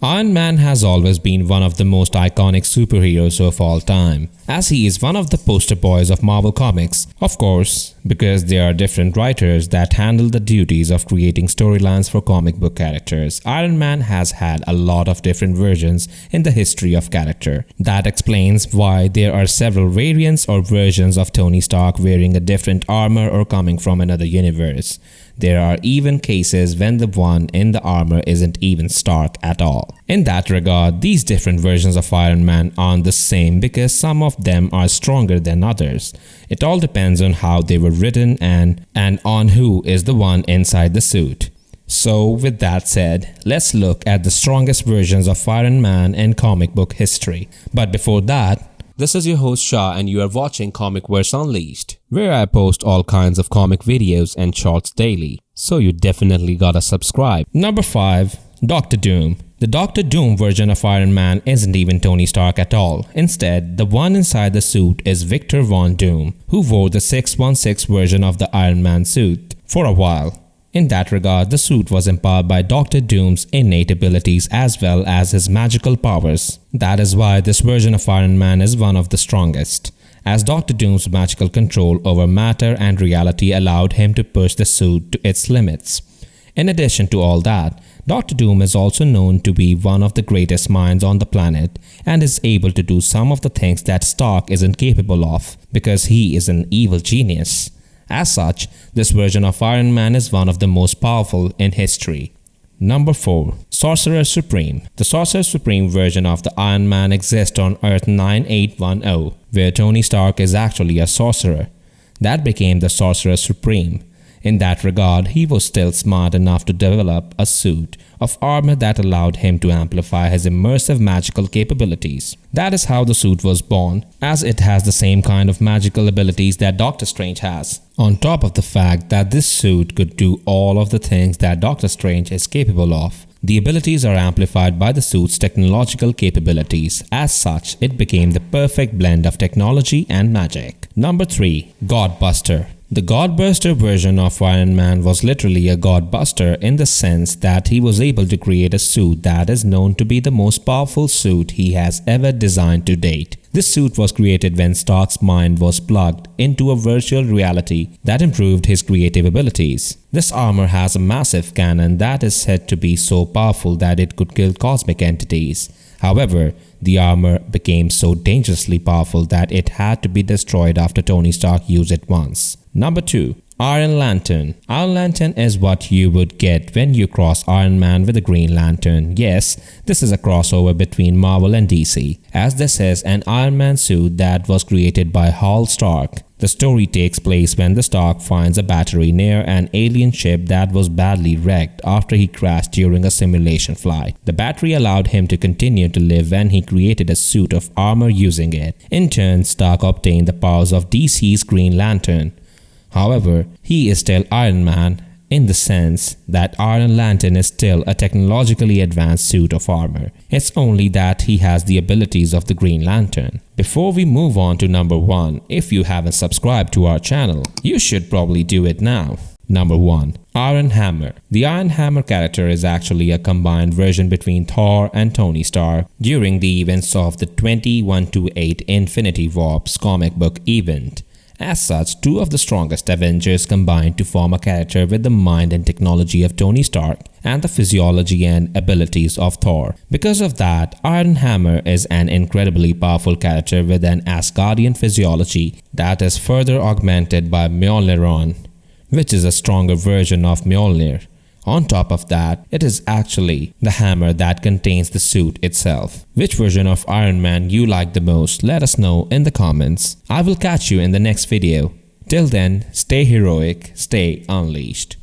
Iron Man has always been one of the most iconic superheroes of all time, as he is one of the poster boys of Marvel Comics. Of course, because there are different writers that handle the duties of creating storylines for comic book characters, Iron Man has had a lot of different versions in the history of character. That explains why there are several variants or versions of Tony Stark wearing a different armor or coming from another universe. There are even cases when the one in the armor isn't even Stark at all. In that regard, these different versions of Iron Man aren't the same because some of them are stronger than others. It all depends on how they were written and on who is the one inside the suit. So with that said, let's look at the strongest versions of Iron Man in comic book history. But before that, this is your host Shah and you are watching Comicverse Unleashed, where I post all kinds of comic videos and shorts daily. So you definitely gotta subscribe. Number 5. Doctor Doom. The Doctor Doom version of Iron Man isn't even Tony Stark at all. Instead, the one inside the suit is Victor Von Doom, who wore the 616 version of the Iron Man suit for a while. In that regard, the suit was empowered by Doctor Doom's innate abilities as well as his magical powers. That is why this version of Iron Man is one of the strongest, as Doctor Doom's magical control over matter and reality allowed him to push the suit to its limits. In addition to all that, Doctor Doom is also known to be one of the greatest minds on the planet and is able to do some of the things that Stark isn't capable of because he is an evil genius. As such, this version of Iron Man is one of the most powerful in history. Number 4. Sorcerer Supreme. The Sorcerer Supreme version of the Iron Man exists on Earth 9810, where Tony Stark is actually a sorcerer. That became the Sorcerer Supreme. In that regard, he was still smart enough to develop a suit of armor that allowed him to amplify his immersive magical capabilities. That is how the suit was born, as it has the same kind of magical abilities that Doctor Strange has. On top of the fact that this suit could do all of the things that Doctor Strange is capable of, the abilities are amplified by the suit's technological capabilities. As such, it became the perfect blend of technology and magic. Number 3. Godbuster. The Godbuster version of Iron Man was literally a Godbuster in the sense that he was able to create a suit that is known to be the most powerful suit he has ever designed to date. This suit was created when Stark's mind was plugged into a virtual reality that improved his creative abilities. This armor has a massive cannon that is said to be so powerful that it could kill cosmic entities. However, the armor became so dangerously powerful that it had to be destroyed after Tony Stark used it once. Number 2. Iron Lantern. Iron Lantern is what you would get when you cross Iron Man with a Green Lantern. Yes, this is a crossover between Marvel and DC, as this is an Iron Man suit that was created by Hal Stark. The story takes place when the Stark finds a battery near an alien ship that was badly wrecked after he crashed during a simulation flight. The battery allowed him to continue to live when he created a suit of armor using it. In turn, Stark obtained the powers of DC's Green Lantern. However, he is still Iron Man in the sense that Iron Lantern is still a technologically advanced suit of armor. It's only that he has the abilities of the Green Lantern. Before we move on to number 1, if you haven't subscribed to our channel, you should probably do it now. Number 1. Iron Hammer. The Iron Hammer character is actually a combined version between Thor and Tony Stark during the events of the 2128 Infinity Warps comic book event. As such, two of the strongest Avengers combined to form a character with the mind and technology of Tony Stark and the physiology and abilities of Thor. Because of that, Iron Hammer is an incredibly powerful character with an Asgardian physiology that is further augmented by Mjolniron, which is a stronger version of Mjolnir. On top of that, it is actually the hammer that contains the suit itself. Which version of Iron Man you like the most? Let us know in the comments. I will catch you in the next video. Till then, stay heroic, stay unleashed.